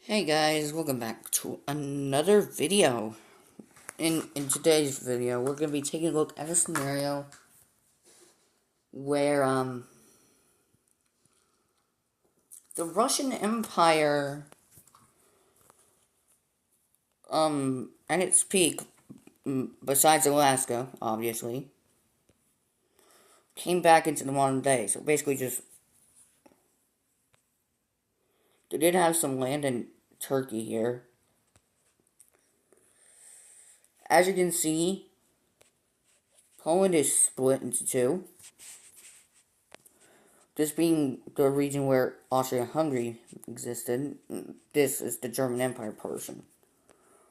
Hey guys, welcome back to another video. In today's video, we're going to be taking a look at a scenario where the Russian Empire at its peak, besides Alaska, obviously, came back into the modern day. So basically just they did have some land in Turkey here. As you can see, Poland is split into two. This being the region where Austria-Hungary existed, this is the German Empire portion.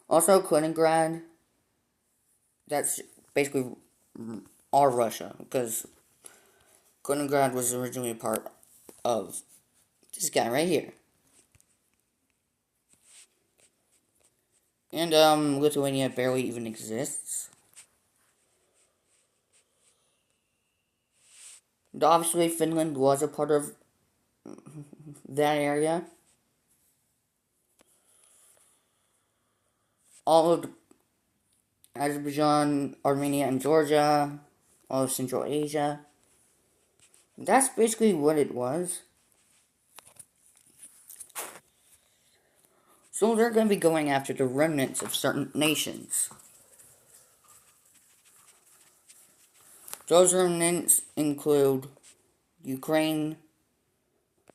Also, Kaliningrad, that's basically our Russia, because Kaliningrad was originally a part of this guy right here. And, Lithuania barely even exists. And obviously, Finland was a part of that area. All of Azerbaijan, Armenia, and Georgia, all of Central Asia. That's basically what it was. So they're going to be going after the remnants of certain nations. Those remnants include Ukraine,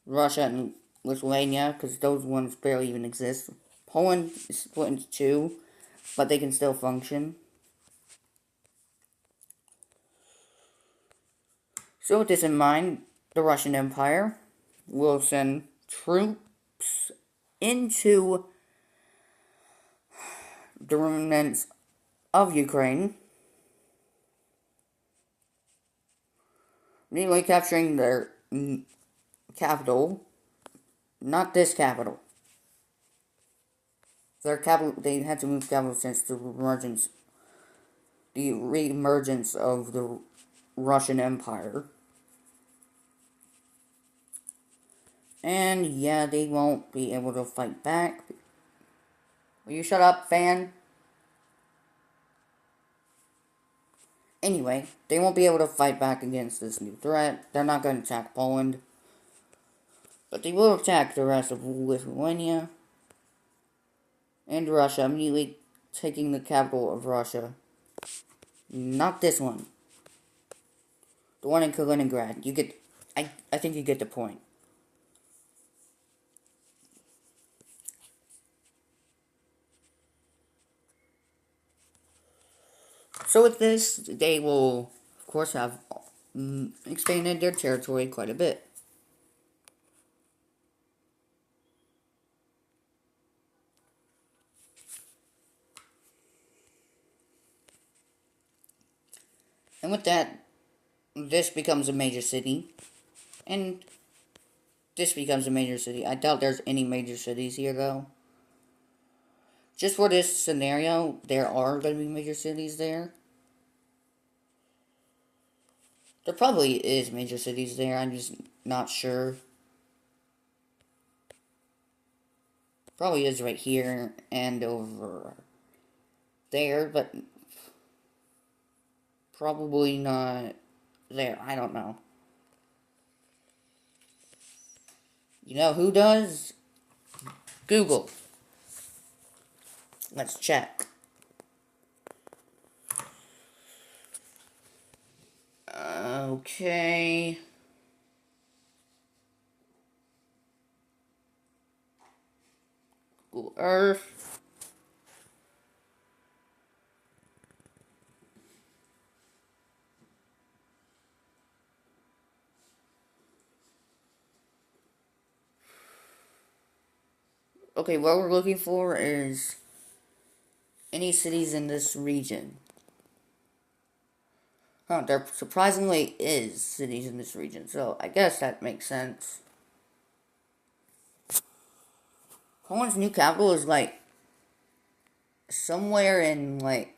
Russia, and Lithuania, because those ones barely even exist. Poland is split into two, but they can still function. So with this in mind, the Russian Empire will send troops into the remnants of Ukraine, nearly capturing their capital. Not this capital. Their capital, they had to move capital since the re-emergence of the Russian Empire. And yeah, they won't be able to fight back. Will you shut up, fan? Anyway, they won't be able to fight back against this new threat. They're not going to attack Poland. But they will attack the rest of Lithuania and Russia, immediately taking the capital of Russia. Not this one. The one in Kaliningrad. You get... I think you get the point. So with this, they will, of course, have expanded their territory quite a bit. And with that, this becomes a major city. And this becomes a major city. I doubt there's any major cities here, though. Just for this scenario, there are going to be major cities there. There probably is major cities there, I'm just not sure. Probably is right here and over there, but probably not there. I don't know. You know who does? Google. Let's check. Okay. Google Earth. Okay, what we're looking for is any cities in this region. Huh, there surprisingly is cities in this region, so I guess that makes sense. Poland's new capital is like somewhere in like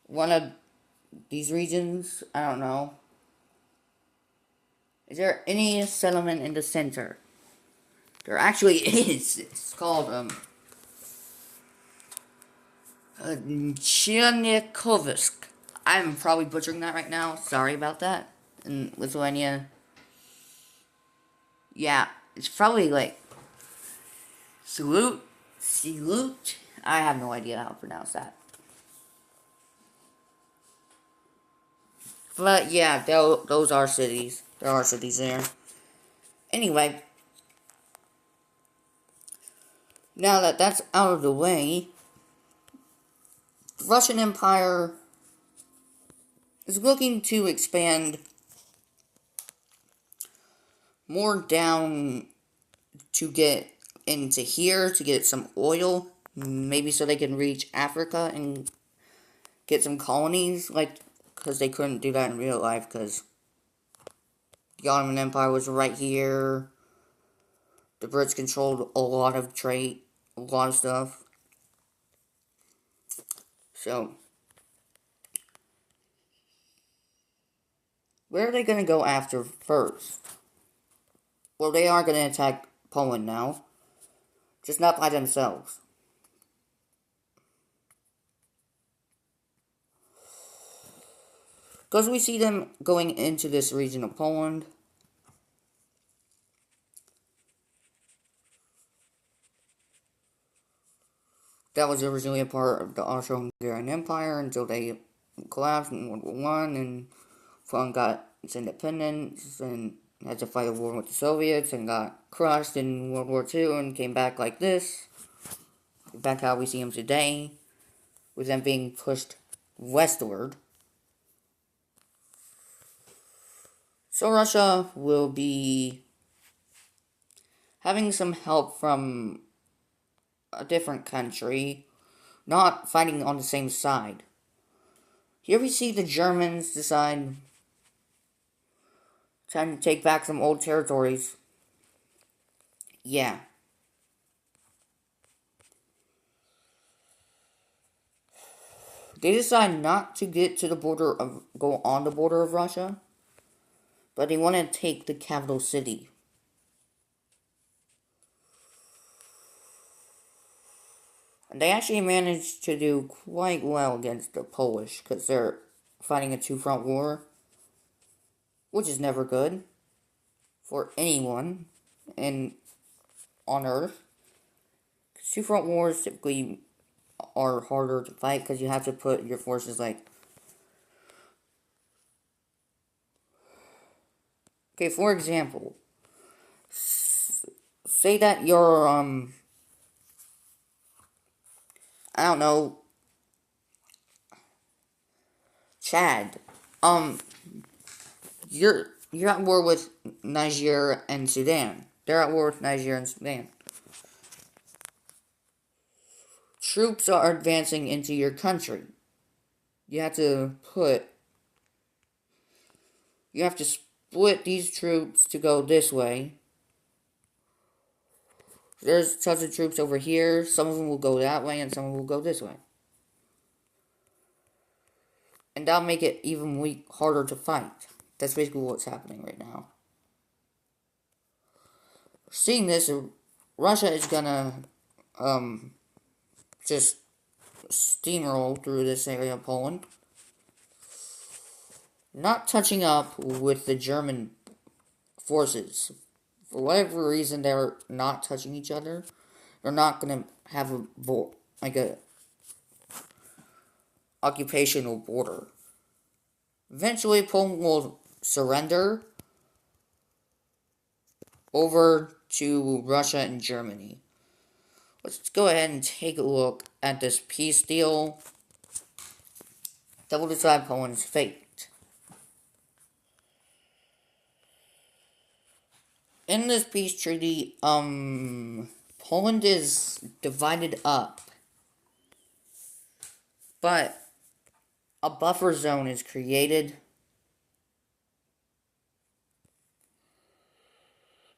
one of these regions. I don't know. Is there any settlement in the center? There actually is. It's called, Chernikovsk. I'm probably butchering that right now. Sorry about that. In Lithuania. Yeah, it's probably like Salute. I have no idea how to pronounce that. But yeah, those are cities. There are cities there. Anyway, now that that's out of the way, the Russian Empire is looking to expand more down to get into here to get some oil, maybe so they can reach Africa and get some colonies, like, because they couldn't do that in real life, because the Ottoman Empire was right here. The Brits controlled a lot of trade, a lot of stuff. So, where are they going to go after first? Well, they are going to attack Poland now, just not by themselves. Because we see them going into this region of Poland. That was originally a part of the Austro-Hungarian Empire until they collapsed in World War One, and Poland got its independence and had to fight a war with the Soviets and got crushed in World War Two and came back like this. Back how we see them today, with them being pushed westward. So Russia will be having some help from a different country, not fighting on the same side. Here we see the Germans decide trying to take back some old territories. Yeah. They decide not to get to the border of, go on the border of Russia, but they want to take the capital city. And they actually managed to do quite well against the Polish, because they're fighting a two-front war, which is never good for anyone on Earth. Two-front wars typically are harder to fight because you have to put your forces like... Okay, for example, say that you're, I don't know, Chad. You're at war with Niger and Sudan. They're at war with Niger and Sudan. Troops are advancing into your country. You have to split these troops to go this way. There's tons of troops over here. Some of them will go that way and some of them will go this way. And that'll make it even harder to fight. That's basically what's happening right now. Seeing this, Russia is gonna just steamroll through this area of Poland. Not touching up with the German forces. For whatever reason, they're not touching each other. They're not gonna have a occupational border. Eventually, Poland will surrender over to Russia and Germany. Let's go ahead and take a look at this peace deal that will decide Poland's fate. In this peace treaty, Poland is divided up, but a buffer zone is created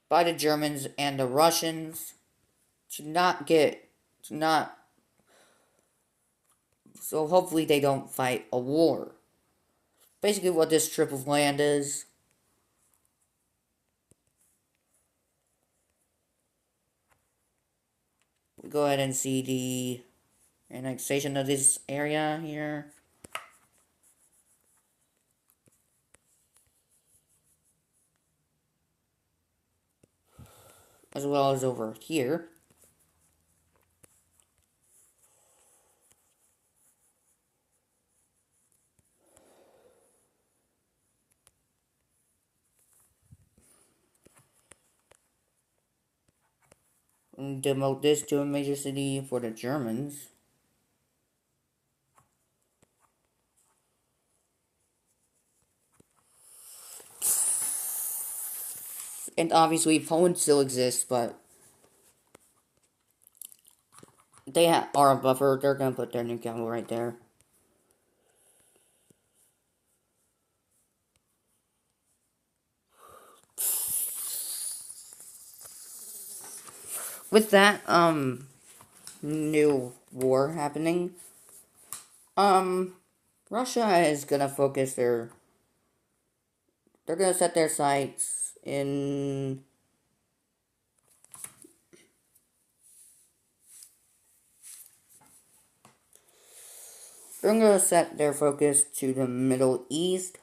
by the Germans and the Russians so hopefully they don't fight a war. Basically what this strip of land is. go ahead and see the annexation of this area here. As well as over here. And demote this to a major city for the Germans. And obviously Poland still exists, but they are a buffer. They're gonna put their new capital right there. With that, new war happening, Russia is gonna focus they're gonna set their sights in they're gonna set their focus to the Middle East.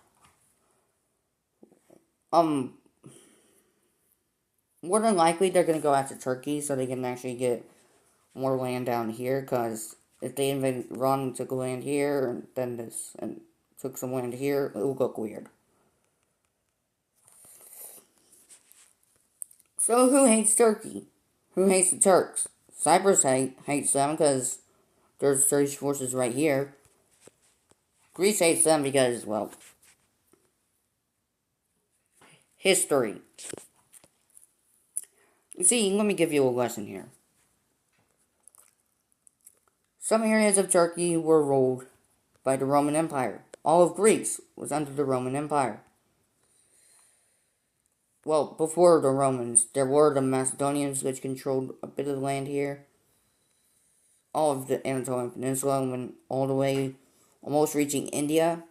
More than likely they're gonna go after Turkey so they can actually get more land down here, because if they invade Iran and took land here and then this and took some land here, it will look weird. So who hates Turkey? Who hates the Turks? Cyprus hates them because there's Turkish forces right here. Greece hates them because, well, history. You see, let me give you a lesson here. Some areas of Turkey were ruled by the Roman Empire. All of Greece was under the Roman Empire. Well, before the Romans, there were the Macedonians, which controlled a bit of the land here. All of the Anatolian Peninsula went all the way, almost reaching India.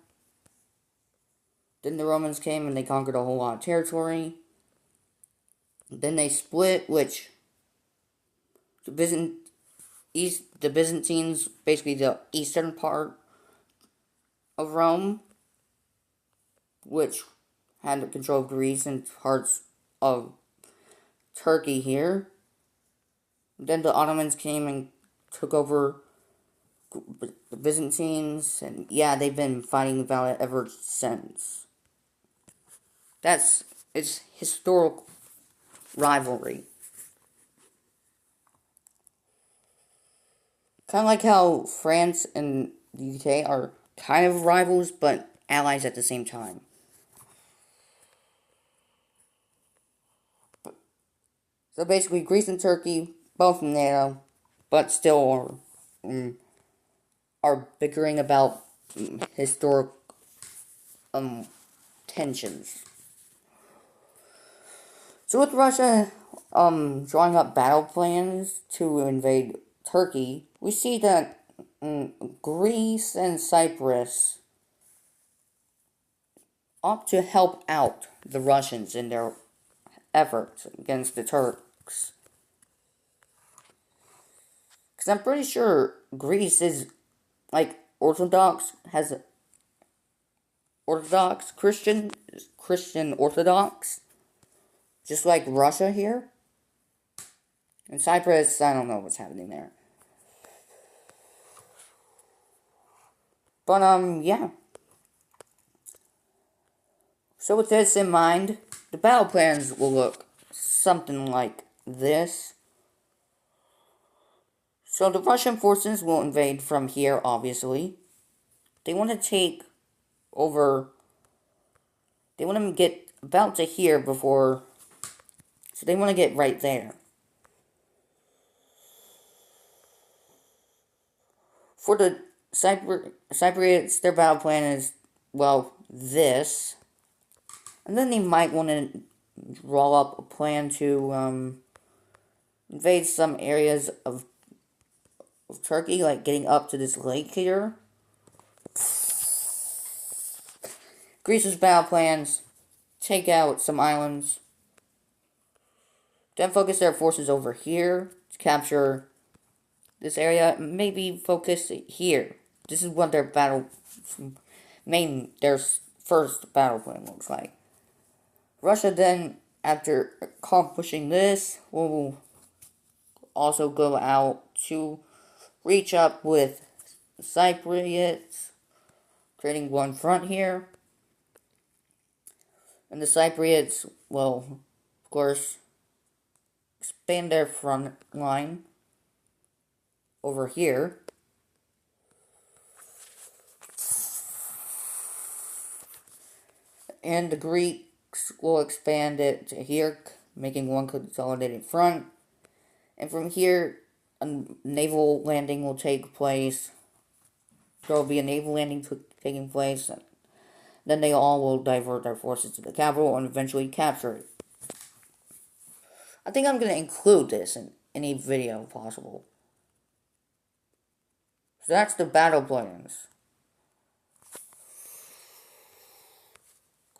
Then the Romans came and they conquered a whole lot of territory. Then they split, which the Byzantines, basically the eastern part of Rome, which had control of Greece and parts of Turkey here. Then the Ottomans came and took over the Byzantines, and yeah, they've been fighting about it ever since. It's historical rivalry. Kind of like how France and the UK are kind of rivals, but allies at the same time. So basically, Greece and Turkey, both in NATO, but still are bickering about historic tensions. So with Russia drawing up battle plans to invade Turkey, we see that Greece and Cyprus opt to help out the Russians in their efforts against the Turks. Because I'm pretty sure Greece is like has Orthodox Christian Orthodox, just like Russia here. And Cyprus, I don't know what's happening there. But yeah. So with this in mind, the battle plans will look something like this. So the Russian forces will invade from here, obviously. They want to take over. They want to get about to here before. So they want to get right there. For the Cypriots, their battle plan is, well, this. And then they might want to draw up a plan to invade some areas of Turkey, like getting up to this lake here. Greece's battle plans, take out some islands. Then focus their forces over here to capture this area, maybe focus here. This is what their their first battle plan looks like. Russia then, after accomplishing this, will also go out to reach up with Cypriots, creating one front here. And the Cypriots will, of course, expand their front line over here. And the Greeks will expand it to here, making one consolidated front. And from here, a naval landing will take place. There will be a naval landing taking place. Then they all will divert their forces to the capital and eventually capture it. I think I'm going to include this in any video possible. So that's the battle plans.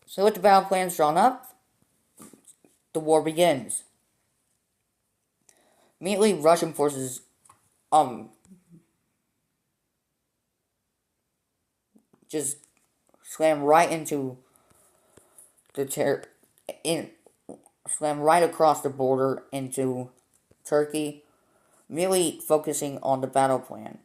So with the battle plans drawn up, the war begins. Immediately, Russian forces, just slam right into slam right across the border into Turkey, merely focusing on the battle plan.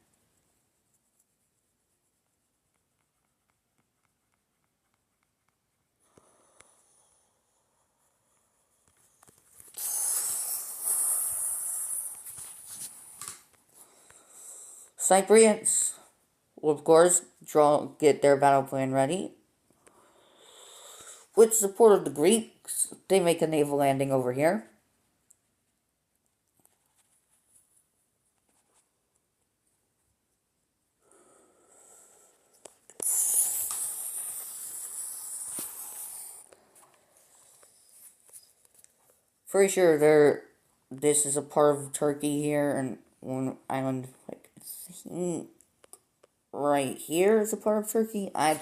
Cypriots will, of course, get their battle plan ready. With support of the Greeks, they make a naval landing over here. Pretty sure this is a part of Turkey here, and one island, like, right here is a part of Turkey. I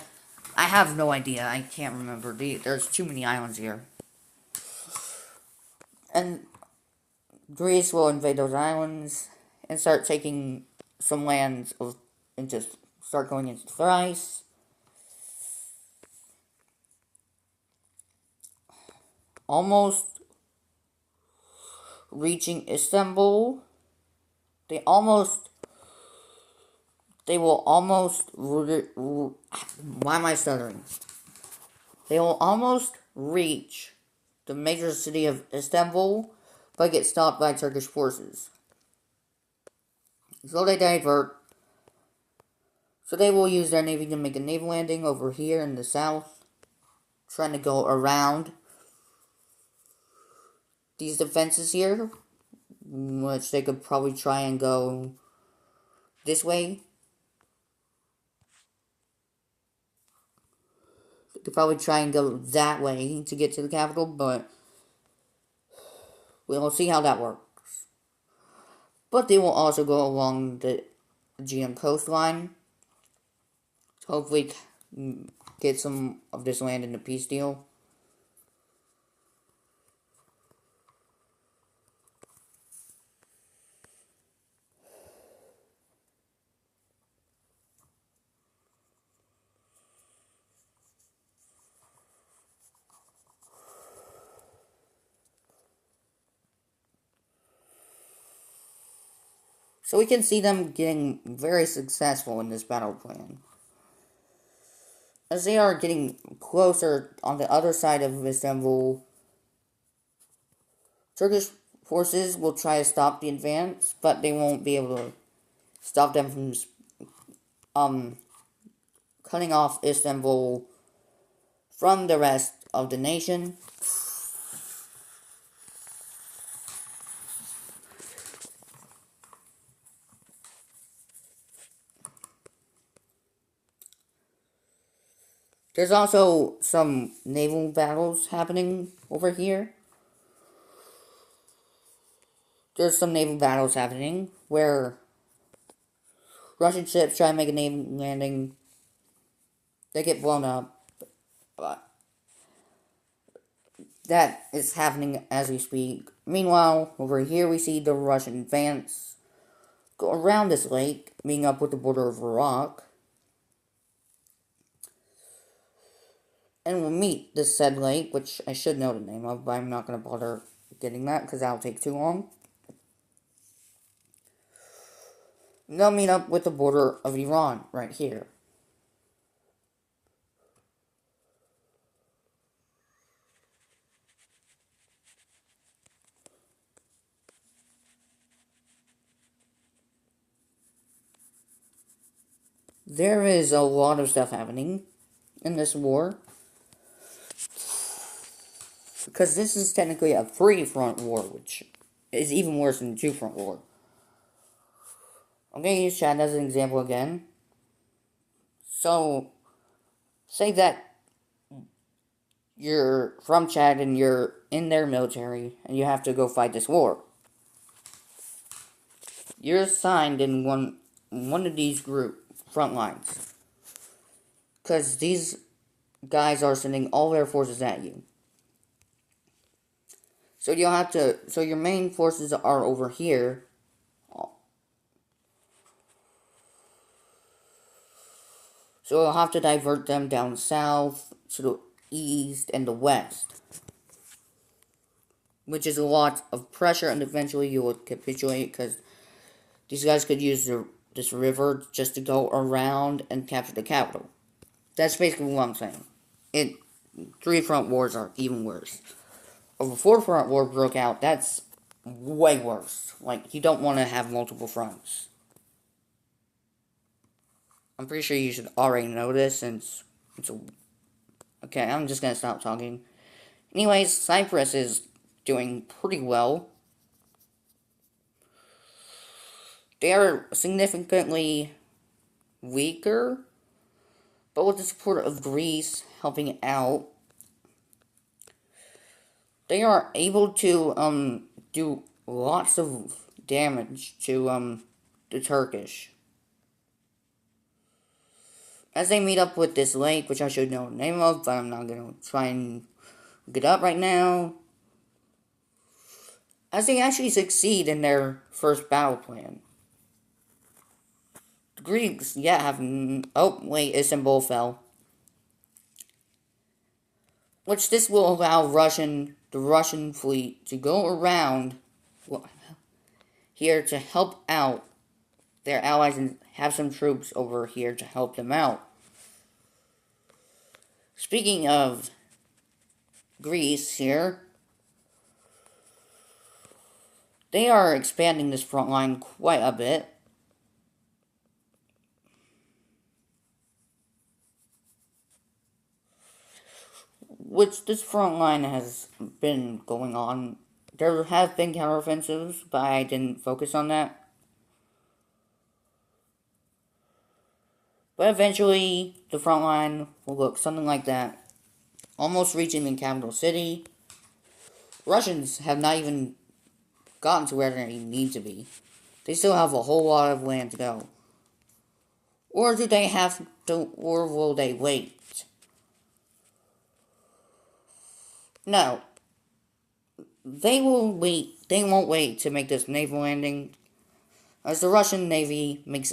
have no idea. I can't remember. There's too many islands here. And Greece will invade those islands and start taking some lands and just start going into Thrace. Almost reaching Istanbul. They will almost, why am I stuttering? They will almost reach the major city of Istanbul, but get stopped by Turkish forces. So they divert. So they will use their navy to make a naval landing over here in the south, trying to go around these defenses here, which they could probably try and go this way. They could probably try and go that way to get to the capital, but we'll see how that works. But they will also go along the Aegean coastline to hopefully get some of this land in a peace deal. So we can see them getting very successful in this battle plan. As they are getting closer on the other side of Istanbul, Turkish forces will try to stop the advance, but they won't be able to stop them from cutting off Istanbul from the rest of the nation. There's also some naval battles happening over here. There's some naval battles happening where Russian ships try to make a naval landing. They get blown up, but that is happening as we speak. Meanwhile, over here we see the Russian advance go around this lake, meeting up with the border of Iraq, and we'll meet this said lake, which I should know the name of, but I'm not going to bother getting that because that'll take too long. And they'll meet up with the border of Iran right here. There is a lot of stuff happening in this war. Because this is technically a three-front war, which is even worse than a two-front war. I'm going to use Chad as an example again. So, say that you're from Chad and you're in their military and you have to go fight this war. You're assigned in one of these front lines. Because these guys are sending all their forces at you. So your main forces are over here. So you'll have to divert them down south, to the east, and the west. Which is a lot of pressure, and eventually you will capitulate, because these guys could use this river just to go around and capture the capital. That's basically what I'm saying. Three-front wars are even worse. If a four-front war broke out, that's way worse. Like, you don't want to have multiple fronts. I'm pretty sure you should already know this, since it's a... Okay, I'm just gonna stop talking. Anyways, Cyprus is doing pretty well. They are significantly weaker, but with the support of Greece helping out, they are able to, do lots of damage to, the Turkish. As they meet up with this lake, which I should know the name of, but I'm not going to try and look it up right now. As they actually succeed in their first battle plan. The Greeks, have... Oh, wait, Istanbul fell. Which this will allow the Russian fleet to go around here to help out their allies and have some troops over here to help them out. Speaking of Greece here, they are expanding this front line quite a bit. Which this front line has been going on. There have been counteroffensives, but I didn't focus on that. But eventually, the front line will look something like that. Almost reaching the capital city. Russians have not even gotten to where they need to be. They still have a whole lot of land to go. Or do they have to, or will they wait? No. They will wait. They won't wait to make this naval landing. As the Russian Navy makes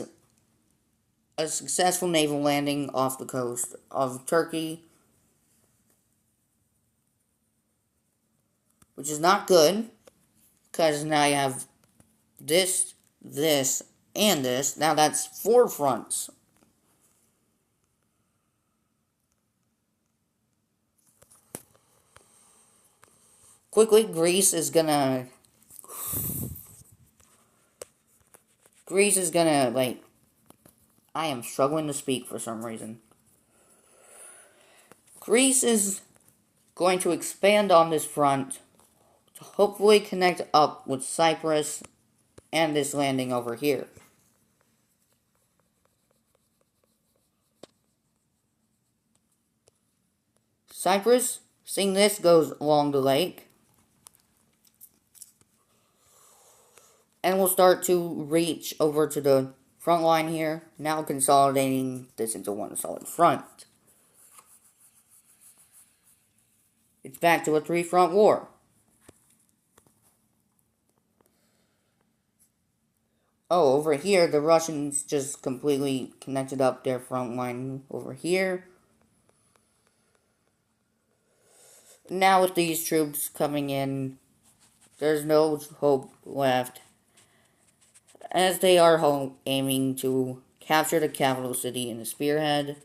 a successful naval landing off the coast of Turkey. Which is not good. Because now you have this, and this. Now that's 4 fronts. Quickly, Greece is gonna, like... I am struggling to speak for some reason. Greece is going to expand on this front to hopefully connect up with Cyprus and this landing over here. Cyprus, seeing this, goes along the lake. And we'll start to reach over to the front line here, now consolidating this into one solid front. It's back to a 3-front war. Oh, over here, the Russians just completely connected up their front line over here. Now with these troops coming in, there's no hope left, as they are aiming to capture the capital city in the spearhead,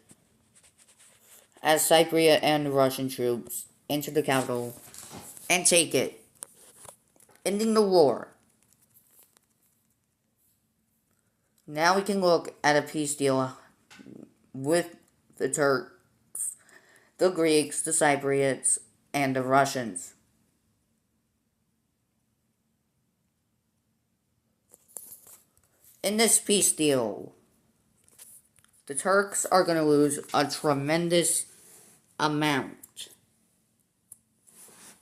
as Cypriot and Russian troops enter the capital and take it, ending the war. Now we can look at a peace deal with the Turks, the Greeks, the Cypriots, and the Russians. In this peace deal, the Turks are going to lose a tremendous amount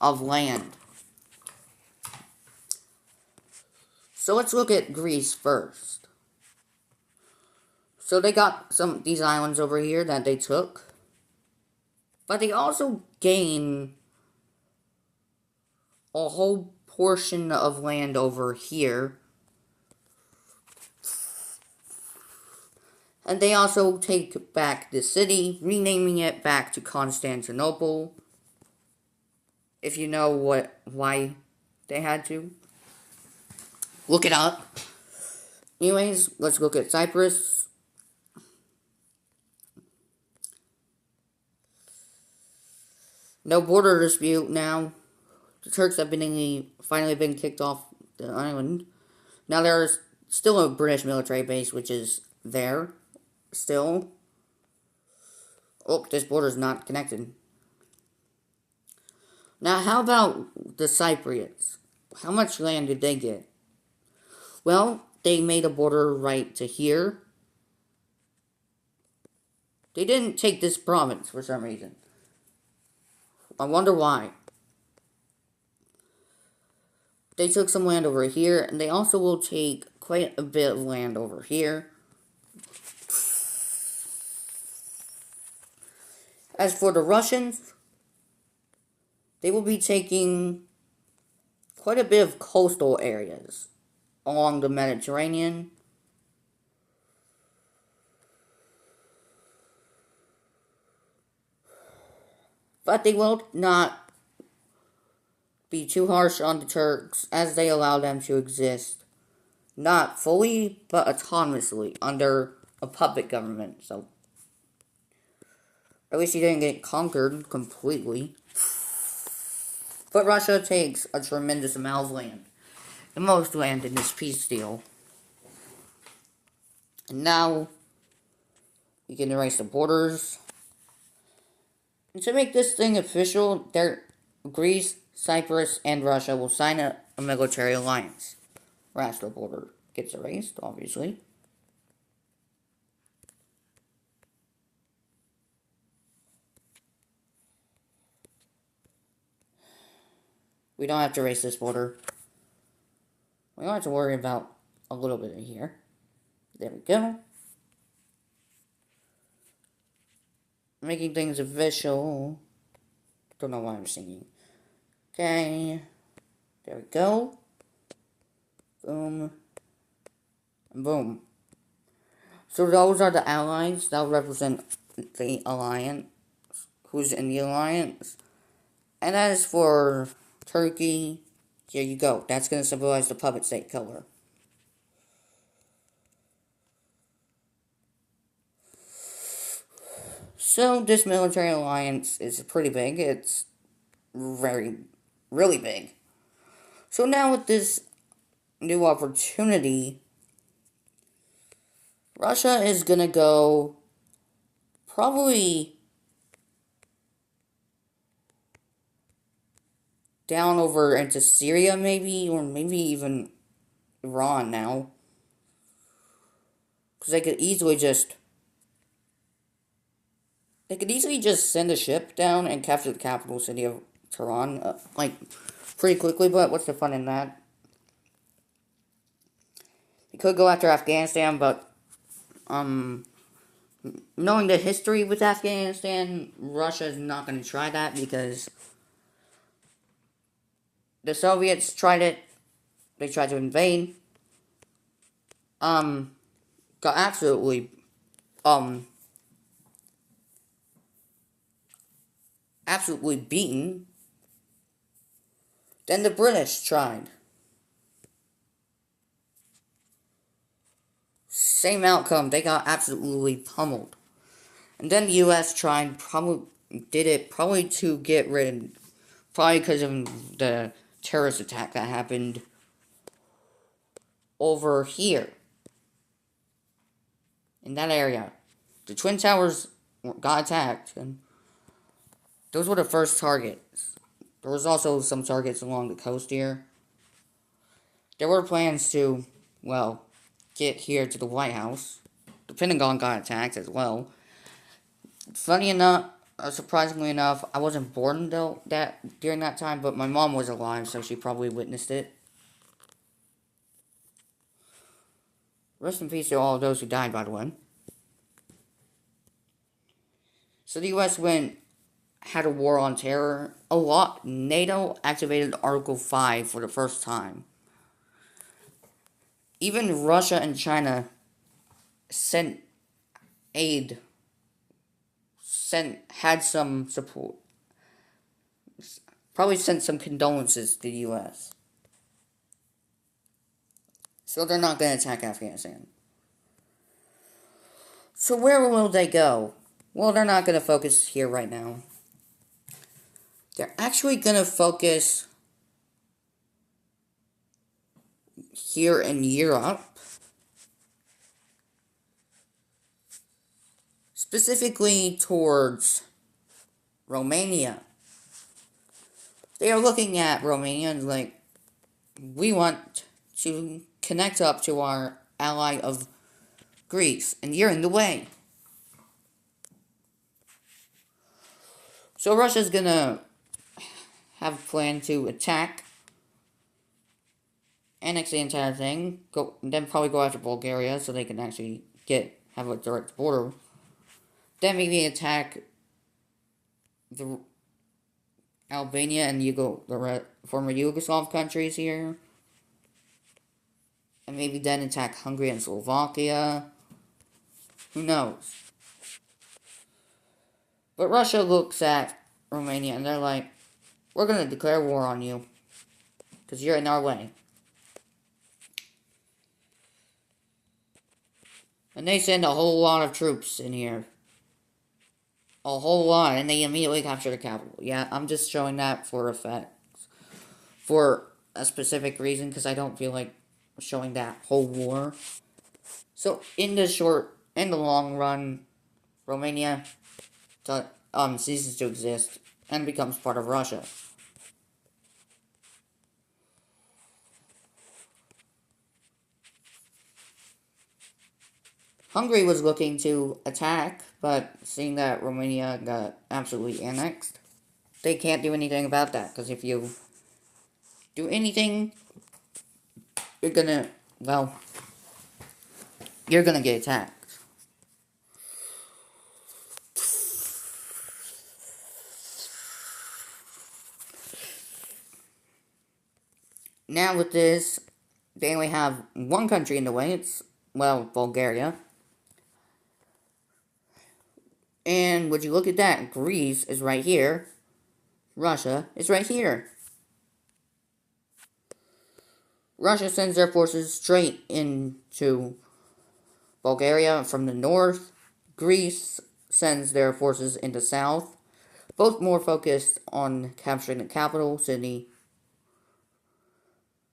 of land. So let's look at Greece first. So they got these islands over here that they took, but they also gain a whole portion of land over here. And they also take back the city, renaming it back to Constantinople. If you know why they had to, look it up. Anyways, let's look at Cyprus. No border dispute now. The Turks have finally been kicked off the island. Now there's still a British military base, which is there still. Oh, this border's not connected. Now, how about the Cypriots? How much land did they get? Well, they made a border right to here. They didn't take this province for some reason. I wonder why. They took some land over here, and they also will take quite a bit of land over here. As for the Russians, they will be taking quite a bit of coastal areas along the Mediterranean. But they will not be too harsh on the Turks, as they allow them to exist, not fully, but autonomously, under a puppet government. So, at least he didn't get conquered completely. But Russia takes a tremendous amount of land. The most land in this peace deal. And now, we can erase the borders. And to make this thing official, Greece, Cyprus, and Russia will sign a military alliance. Or after the border gets erased, obviously. We don't have to erase this border. We don't have to worry about a little bit in here. There we go. Making things official. Don't know why I'm singing. Okay. There we go. Boom. And boom. So those are the allies that represent the alliance. Who's in the alliance. And as for Turkey, here you go. That's going to symbolize the puppet state color. So this military alliance is pretty big. It's really big. So now with this new opportunity, Russia is going to go probably down over into Syria maybe, or maybe even Iran now. Because they could easily just send a ship down and capture the capital city of Tehran, pretty quickly, but what's the fun in that? They could go after Afghanistan, but, knowing the history with Afghanistan, Russia is not going to try that, because the Soviets tried it. They tried to invade. got um, absolutely beaten, then the British tried. Same outcome, they got absolutely pummeled. And then the US tried, probably to get rid, probably because of the terrorist attack that happened over here, in that area. The Twin Towers got attacked, and those were the first targets. There was also some targets along the coast here. There were plans to, well, get here to the White House. The Pentagon got attacked as well. Funny enough, surprisingly enough, I wasn't born though during that time, but my mom was alive, so she probably witnessed it. Rest in peace to all of those who died, by the way. So the U.S. had a war on terror a lot. NATO activated Article 5 for the first time. Even Russia and China sent aid, had some support, probably sent some condolences to the U.S. So they're not going to attack Afghanistan. So where will they go? Well, they're not going to focus here right now. They're actually going to focus here in Europe. Specifically towards Romania. They are looking at Romania and like, we want to connect up to our ally of Greece, and you're in the way. So Russia's gonna have a plan to attack, annex the entire thing, then probably go after Bulgaria so they can actually have a direct border. Then maybe attack the Albania and the former Yugoslav countries here. And maybe then attack Hungary and Slovakia. Who knows? But Russia looks at Romania and they're like, we're going to declare war on you. Because you're in our way. And they send a whole lot of troops in here. A whole lot. And they immediately capture the capital. Yeah, I'm just showing that for effect. For a specific reason. Because I don't feel like showing that whole war. So, in the long run, Romania ceases to exist and becomes part of Russia. Hungary was looking to attack, but seeing that Romania got absolutely annexed, they can't do anything about that, because if you do anything, you're gonna get attacked. Now with this, they only have one country in the way, it's, Bulgaria. And would you look at that, Greece is right here, Russia is right here. Russia sends their forces straight into Bulgaria from the north. Greece sends their forces in the south, both more focused on capturing the capital city.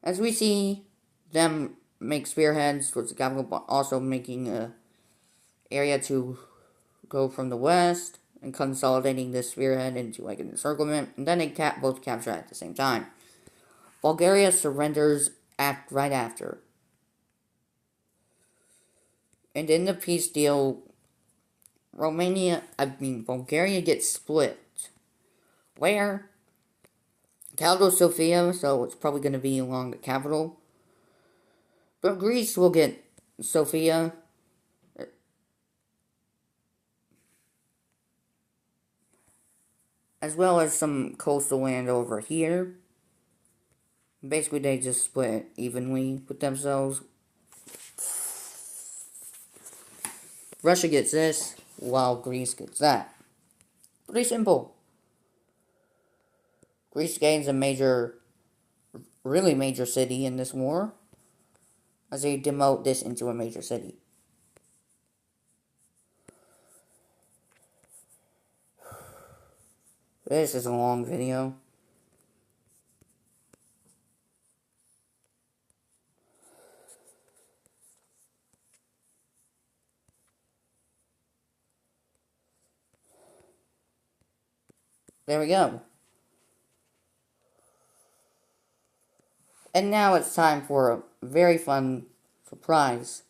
As we see them make spearheads towards the capital, but also making an area to go from the west and consolidating this spearhead into like an encirclement, and then they both capture at the same time. Bulgaria surrenders right after. And in the peace deal, Bulgaria gets split. Where? Capital Sofia, so it's probably going to be along the capital. But Greece will get Sofia. As well as some coastal land over here. Basically, they just split evenly with themselves. Russia gets this, while Greece gets that. Pretty simple. Greece gains a really major city in this war, as they demote this into a major city. This is a long video. There we go. And now it's time for a very fun surprise.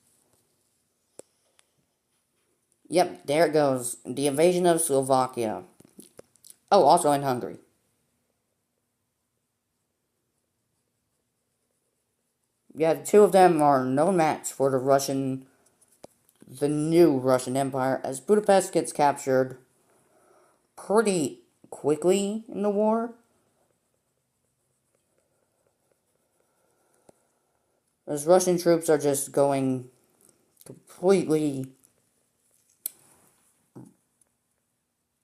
Yep, there it goes. The invasion of Slovakia. Oh, also in Hungary. Yeah, the two of them are no match for the new Russian Empire, as Budapest gets captured pretty quickly in the war. As Russian troops are just going completely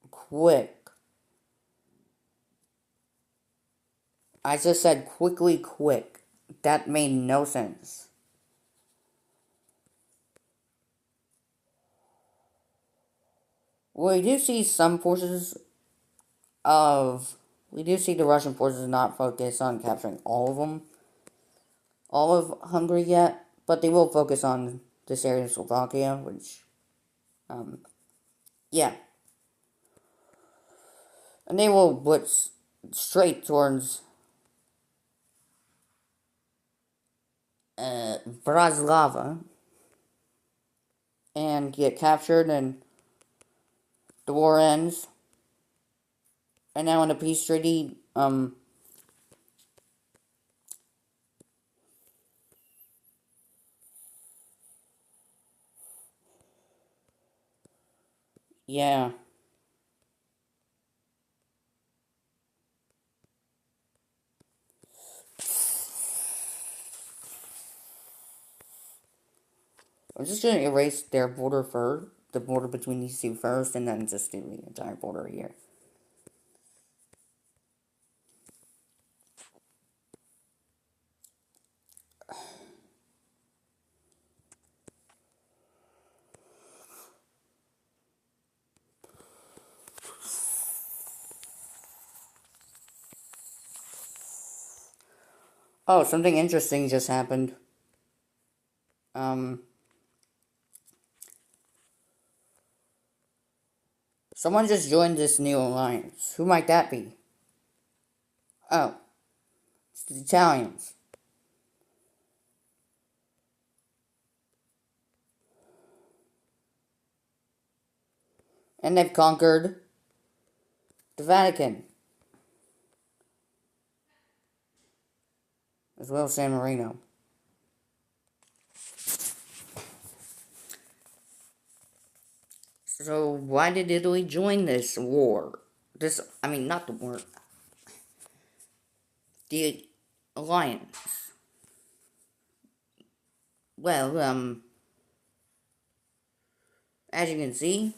quick. I just said quickly quick. That made no sense. We do see some forces we do see the Russian forces not focus on capturing all of Hungary yet, but they will focus on this area of Slovakia, which, yeah. And they will blitz straight towards Bratislava and get captured, and the war ends. And now in a peace treaty, yeah. I'm just gonna erase their border first, the border between these two first, and then just do the entire border here. Oh, something interesting just happened. Someone just joined this new alliance. Who might that be? Oh, it's the Italians. And they've conquered the Vatican, as well as San Marino. So why did Italy join this war? Not the war. The alliance. Well, as you can see,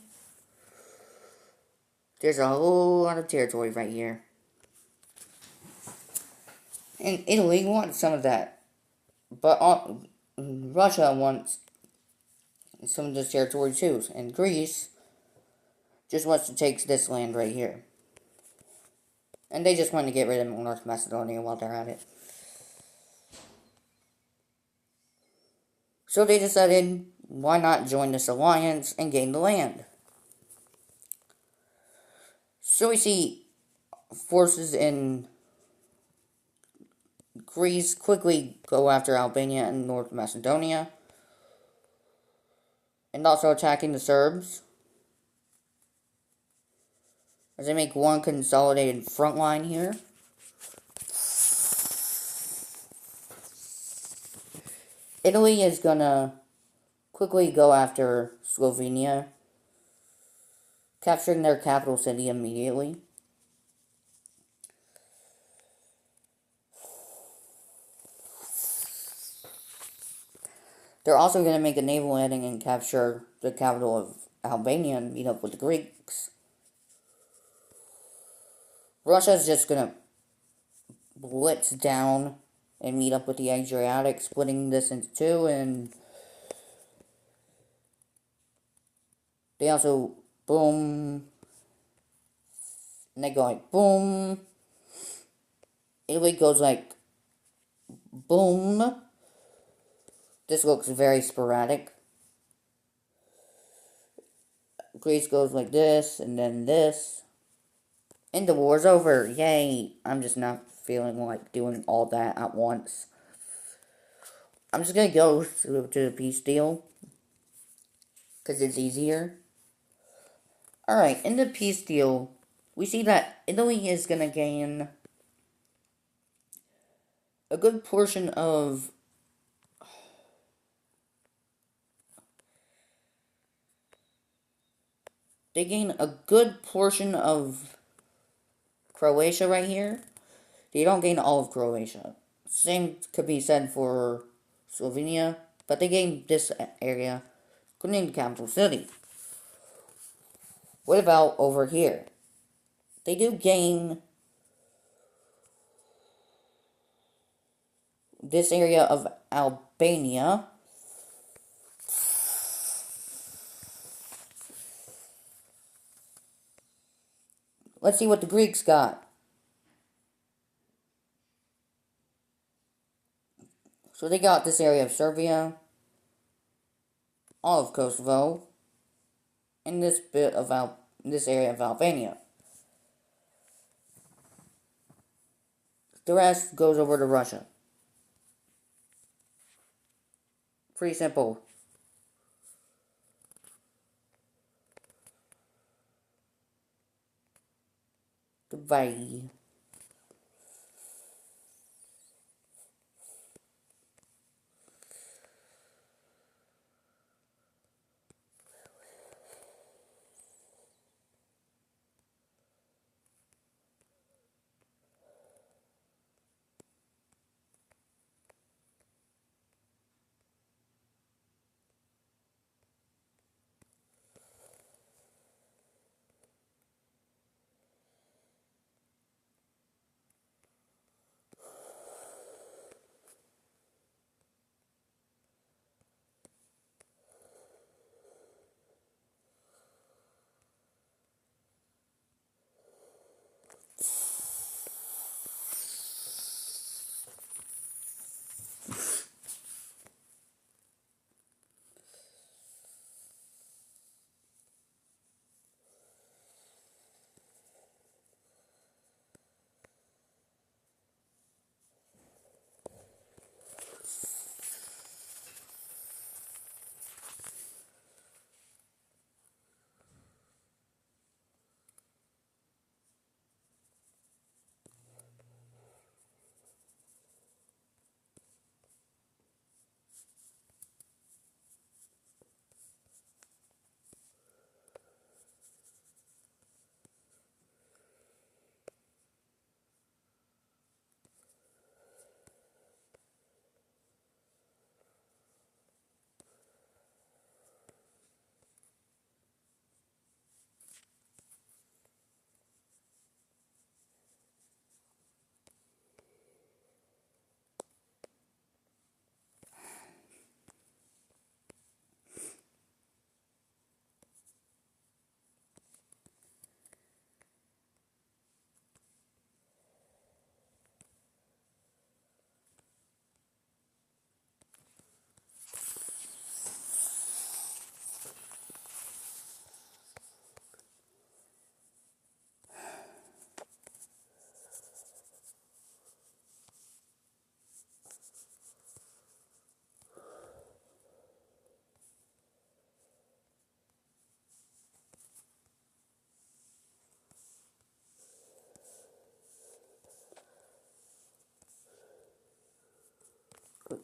there's a whole lot of territory right here. And Italy wants some of that. But Russia wants some of this territory too. And Greece just wants to take this land right here. And they just want to get rid of North Macedonia while they're at it. So they decided, why not join this alliance and gain the land? So we see forces in Greece quickly go after Albania and North Macedonia, and also attacking the Serbs, as they make one consolidated front line here. Italy is gonna quickly go after Slovenia, capturing their capital city immediately. They're also going to make a naval landing and capture the capital of Albania and meet up with the Greeks. Russia's just going to blitz down and meet up with the Adriatic, splitting this into two, and they also boom, and they go like boom. Italy goes like boom. This looks very sporadic. Greece goes like this, and then this. And the war's over. Yay. I'm just not feeling like doing all that at once. I'm just gonna go to the peace deal, because it's easier. Alright, in the peace deal, we see that Italy is gonna gain a good portion of they gain a good portion of Croatia right here. They don't gain all of Croatia. Same could be said for Slovenia, but they gain this area, including the capital city. What about over here? They do gain this area of Albania. Let's see what the Greeks got. So they got this area of Serbia, all of Kosovo, and this bit of this area of Albania. The rest goes over to Russia. Pretty simple. Goodbye.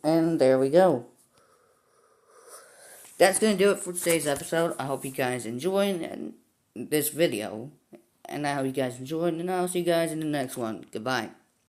And there we go. That's going to do it for today's episode. I hope you guys enjoyed this video. And I hope you guys enjoyed, and I'll see you guys in the next one. Goodbye.